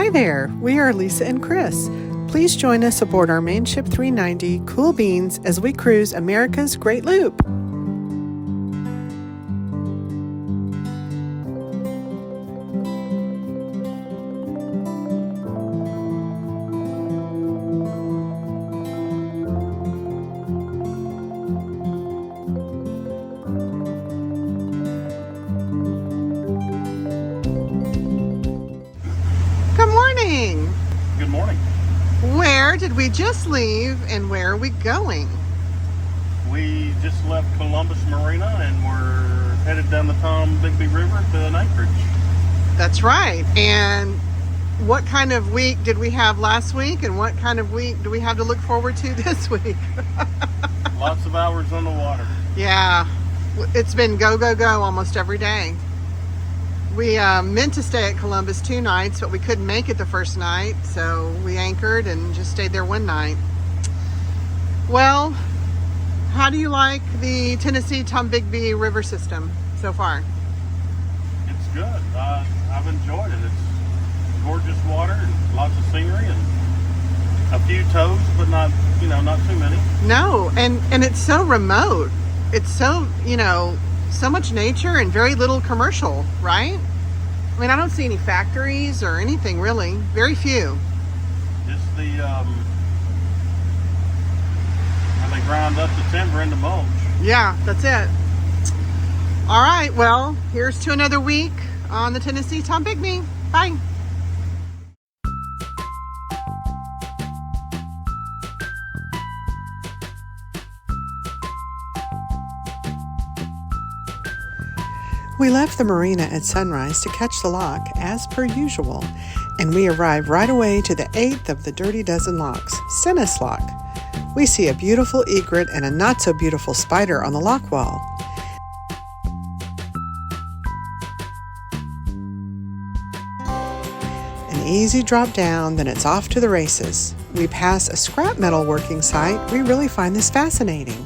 Hi there, we are Lisa and Chris. Please join us aboard our main ship 390, Cool Beans, as we cruise America's Great Loop. Good morning. Good morning. Where did we just leave and where are we going? We just left Columbus Marina and we're headed down the Tom Bigby River to an anchorage. That's right. And what kind of week did we have last week and what kind of week do we have to look forward to this week? Lots of hours on the water. Yeah, it's been go, go, go almost every day. We meant to stay at Columbus 2 nights, but we couldn't make it the first night, so we anchored and just stayed there one night. Well, how do you like the Tennessee Tom Bigby River system so far? It's good. I've enjoyed it. It's gorgeous water and lots of scenery and a few tows, but not too many. No, and it's so remote. It's so, so much nature and very little commercial, right? I mean, I don't see any factories or anything really. Very few. Just and they grind up the timber into mulch. Yeah, that's it. All right, well, here's to another week on the Tennessee Tom Bigby. Bye. We left the marina at sunrise to catch the lock, as per usual, and we arrive right away to the 8th of the Dirty Dozen locks, Stennis Lock. We see a beautiful egret and a not-so-beautiful spider on the lock wall. An easy drop down, then it's off to the races. We pass a scrap metal working site. We really find this fascinating.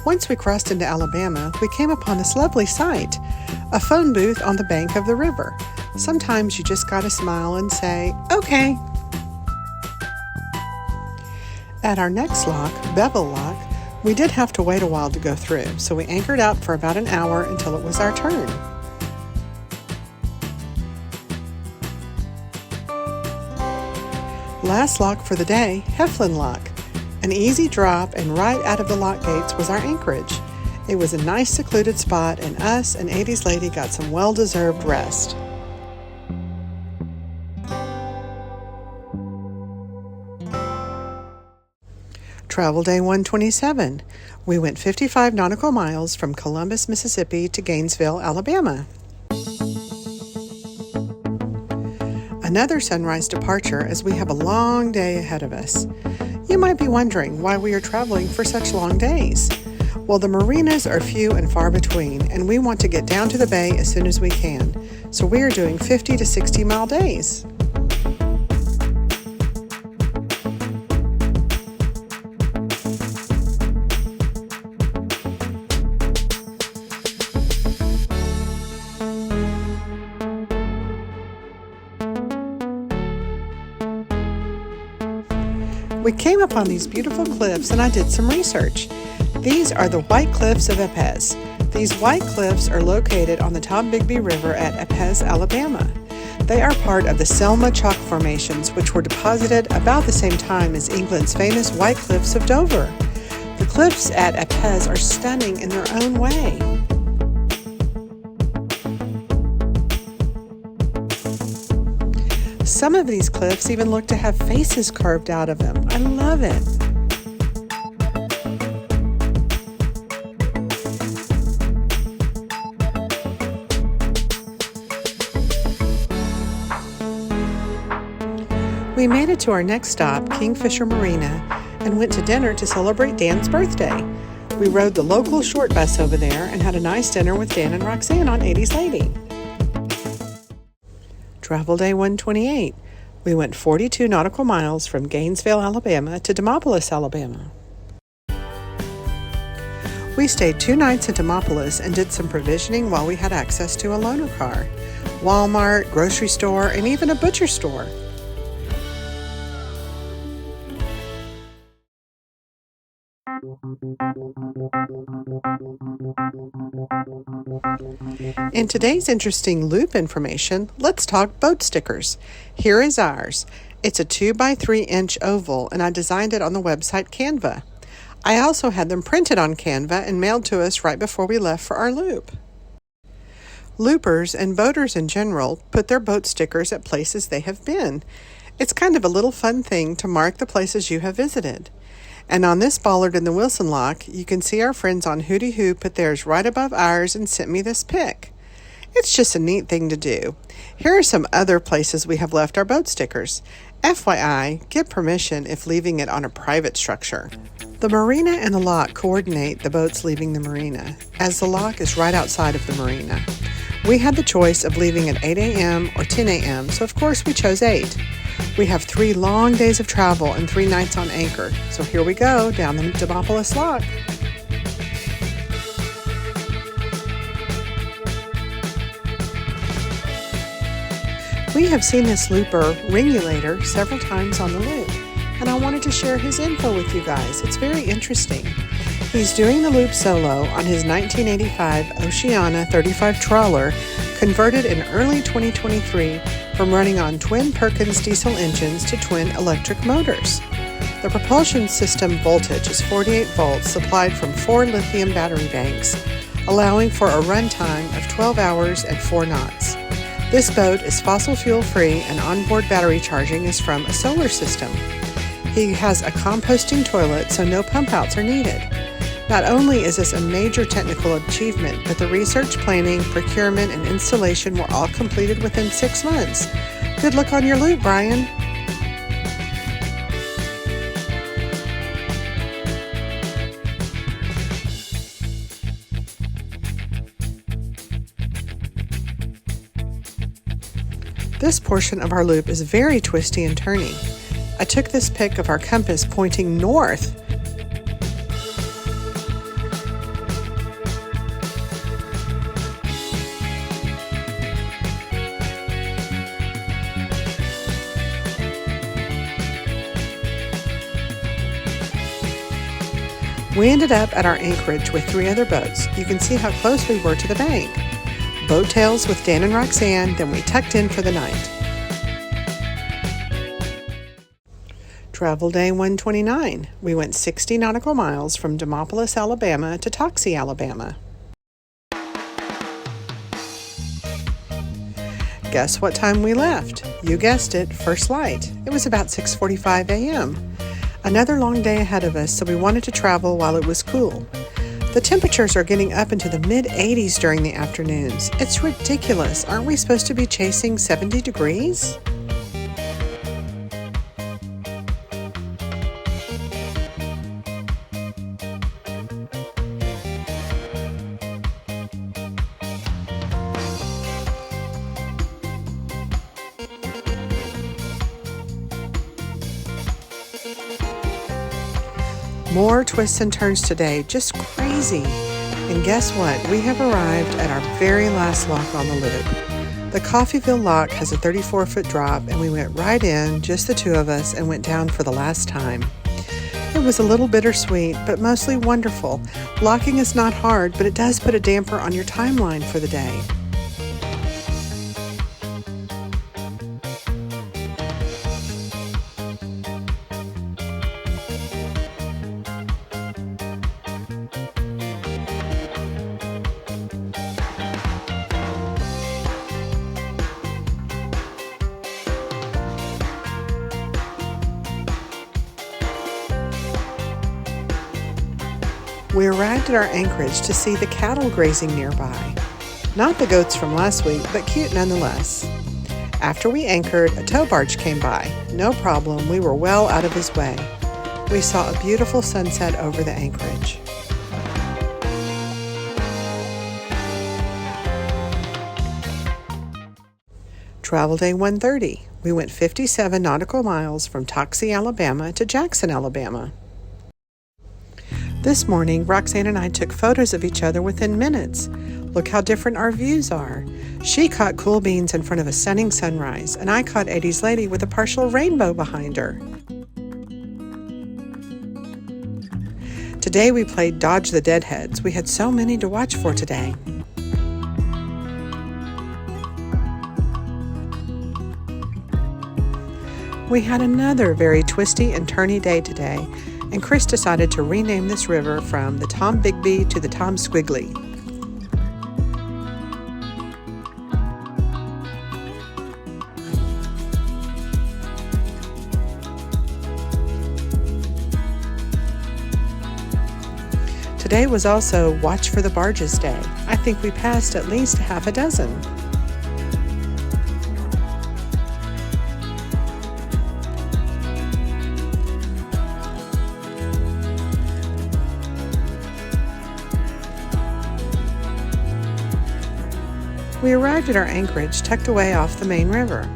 Once we crossed into Alabama, we came upon this lovely sight, a phone booth on the bank of the river. Sometimes you just gotta smile and say, okay. At our next lock, Bevel Lock, we did have to wait a while to go through, so we anchored out for about an hour until it was our turn. Last lock for the day, Heflin Lock. An easy drop and right out of the lock gates was our anchorage. It was a nice secluded spot and us and 80s Lady got some well-deserved rest. Travel day 127. We went 55 nautical miles from Columbus, Mississippi to Gainesville, Alabama. Another sunrise departure as we have a long day ahead of us. You might be wondering why we are traveling for such long days. Well, the marinas are few and far between, and we want to get down to the bay as soon as we can. So we are doing 50 to 60 mile days. We came upon these beautiful cliffs and I did some research. These are the White Cliffs of Epes. These white cliffs are located on the Tom Bigby River at Epes, Alabama. They are part of the Selma Chalk Formations, which were deposited about the same time as England's famous White Cliffs of Dover. The cliffs at Epes are stunning in their own way. Some of these cliffs even look to have faces carved out of them. I love it. We made it to our next stop, Kingfisher Marina, and went to dinner to celebrate Dan's birthday. We rode the local short bus over there and had a nice dinner with Dan and Roxanne on 80s Lady. Travel Day 128. We went 42 nautical miles from Gainesville, Alabama to Demopolis, Alabama. We stayed 2 nights in Demopolis and did some provisioning while we had access to a loaner car, Walmart, grocery store, and even a butcher store. In today's interesting loop information, let's talk boat stickers. Here is ours. It's a 2x3-inch oval, and I designed it on the website Canva. I also had them printed on Canva and mailed to us right before we left for our loop. Loopers and boaters in general put their boat stickers at places they have been. It's kind of a little fun thing to mark the places you have visited. And on this bollard in the Wilson Lock, you can see our friends on Hootie Hoo put theirs right above ours and sent me this pic. It's just a neat thing to do. Here are some other places we have left our boat stickers. FYI, get permission if leaving it on a private structure. The marina and the lock coordinate the boats leaving the marina, as the lock is right outside of the marina. We had the choice of leaving at 8 a.m. or 10 a.m., so of course we chose 8. We have 3 long days of travel and 3 nights on anchor, so here we go down the Demopolis Lock. We have seen this looper, Ringulator, several times on the loop, and I wanted to share his info with you guys. It's very interesting. He's doing the loop solo on his 1985 Oceana 35 trawler, converted in early 2023 from running on twin Perkins diesel engines to twin electric motors. The propulsion system voltage is 48 volts supplied from 4 lithium battery banks, allowing for a runtime of 12 hours at 4 knots. This boat is fossil fuel free and onboard battery charging is from a solar system. He has a composting toilet, so no pump outs are needed. Not only is this a major technical achievement, but the research, planning, procurement, and installation were all completed within 6 months. Good luck on your loop, Brian. This portion of our loop is very twisty and turny. I took this pic of our compass pointing north. We ended up at our anchorage with 3 other boats. You can see how close we were to the bank. Boat tails with Dan and Roxanne, then we tucked in for the night. Travel Day 129. We went 60 nautical miles from Demopolis, Alabama to Toxie, Alabama. Guess what time we left? You guessed it, first light. It was about 6:45 a.m. Another long day ahead of us, so we wanted to travel while it was cool. The temperatures are getting up into the mid-80s during the afternoons. It's ridiculous. Aren't we supposed to be chasing 70 degrees? More twists and turns today, just crazy. And guess what? We have arrived at our very last lock on the loop. The Coffeeville Lock has a 34-foot drop, and we went right in, just the 2 of us, and went down for the last time. It was a little bittersweet, but mostly wonderful. Locking is not hard, but it does put a damper on your timeline for the day. We arrived at our anchorage to see the cattle grazing nearby. Not the goats from last week, but cute nonetheless. After we anchored, a tow barge came by. No problem, we were well out of his way. We saw a beautiful sunset over the anchorage. Travel Day 130. We went 57 nautical miles from Toxie, Alabama to Jackson, Alabama. This morning, Roxanne and I took photos of each other within minutes. Look how different our views are. She caught cool beans in front of a stunning sunrise, and I caught 80s Lady with a partial rainbow behind her. Today we played Dodge the Deadheads. We had so many to watch for today. We had another very twisty and turny day today, and Chris decided to rename this river from the Tom Bigby to the Tom Squiggly. Today was also Watch for the Barges Day. I think we passed at least half a dozen. We arrived at our anchorage tucked away off the main river.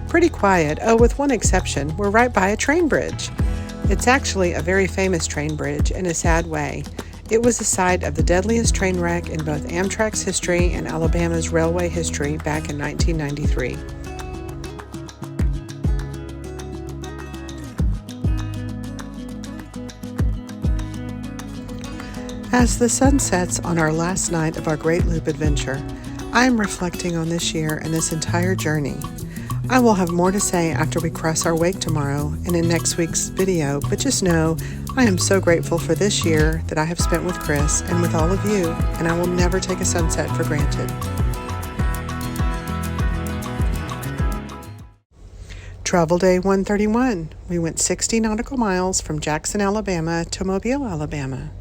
Pretty quiet, with one exception, we're right by a train bridge. It's actually a very famous train bridge in a sad way. It was the site of the deadliest train wreck in both Amtrak's history and Alabama's railway history back in 1993. As the sun sets on our last night of our Great Loop adventure, I am reflecting on this year and this entire journey. I will have more to say after we cross our wake tomorrow and in next week's video, but just know I am so grateful for this year that I have spent with Chris and with all of you, and I will never take a sunset for granted. Travel Day 131. We went 60 nautical miles from Jackson, Alabama to Mobile, Alabama.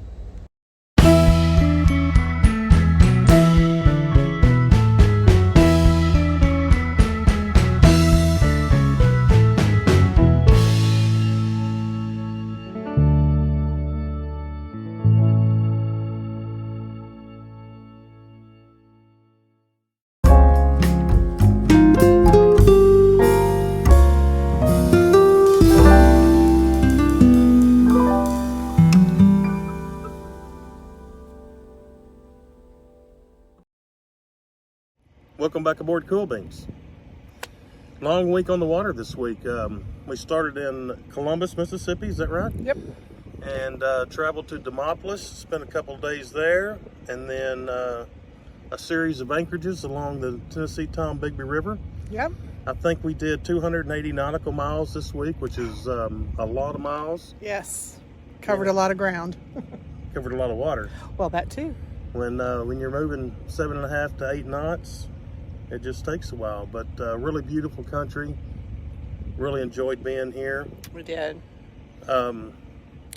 Welcome back aboard Cool Beans. Long week on the water this week. We started in Columbus, Mississippi, is that right? Yep. And traveled to Demopolis, spent a couple days there, and then a series of anchorages along the Tennessee Tom Bigby River. Yep. I think we did 280 nautical miles this week, which is a lot of miles. Yes. Covered a lot of ground. Covered a lot of water. Well, that too. When you're moving 7.5 to 8 knots, it just takes a while, but really beautiful country. Really enjoyed being here. We did.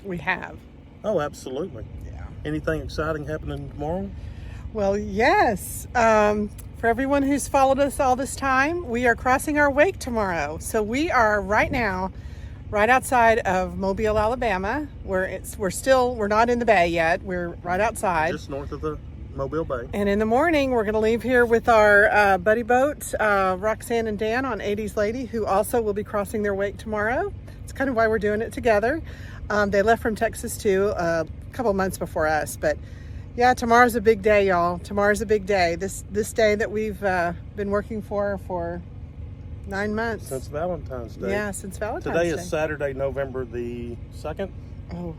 We have. Oh, absolutely. Yeah. Anything exciting happening tomorrow? Well, yes. For everyone who's followed us all this time, we are crossing our wake tomorrow. So we are right now right outside of Mobile, Alabama, where we're not in the bay yet. We're right outside. Just north of the Mobile Bay. And in the morning, we're going to leave here with our buddy boat, Roxanne and Dan on 80s Lady, who also will be crossing their wake tomorrow. It's kind of why we're doing it together. They left from Texas too a couple months before us, but yeah, tomorrow's a big day, y'all. Tomorrow's a big day. This day that we've been working for 9 months. Since Valentine's Day. Yeah, since Valentine's Day. Day. Today is Saturday, November the 2nd? Oh,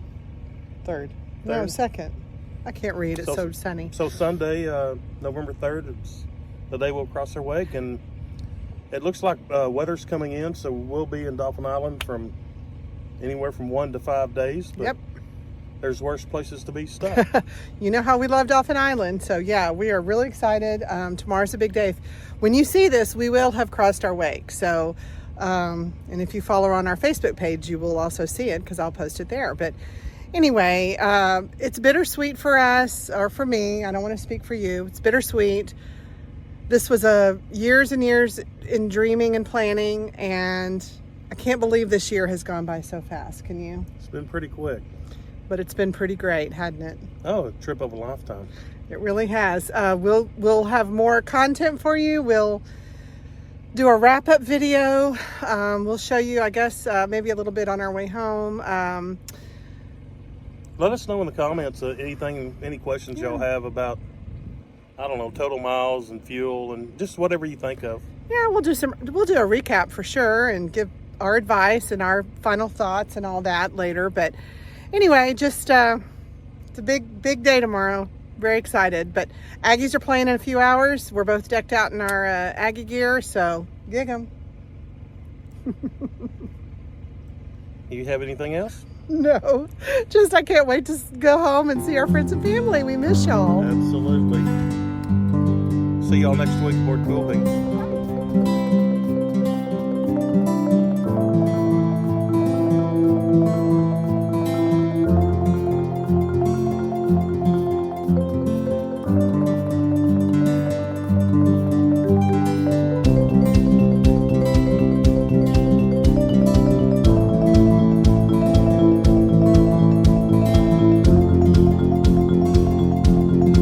third. No, 2nd. I can't read. It's so sunny. So Sunday, November 3rd, it's the day we'll cross our wake, and it looks like weather's coming in, so we'll be in Dauphin Island from anywhere from 1 to 5 days. But yep. There's worse places to be stuck. You know how we love Dauphin Island, so yeah, we are really excited. Tomorrow's a big day. When you see this, we will have crossed our wake. So, and if you follow on our Facebook page, you will also see it because I'll post it there. But anyway, it's bittersweet for us, or for me. I don't want to speak for you. It's bittersweet. This was years and years in dreaming and planning, and I can't believe this year has gone by so fast. Can you? It's been pretty quick. But it's been pretty great, hadn't it? Oh, a trip of a lifetime. It really has. We'll have more content for you. We'll do a wrap-up video. We'll show you, I guess, maybe a little bit on our way home. Let us know in the comments any questions y'all have about, I don't know, total miles and fuel and just whatever you think of. Yeah, we'll do a recap for sure and give our advice and our final thoughts and all that later. But anyway, just it's a big day tomorrow. Very excited. But Aggies are playing in a few hours. We're both decked out in our Aggie gear, so gig 'em. You have anything else? No, just I can't wait to go home and see our friends and family. We miss y'all. Absolutely. See y'all next week aboard Cool Beans.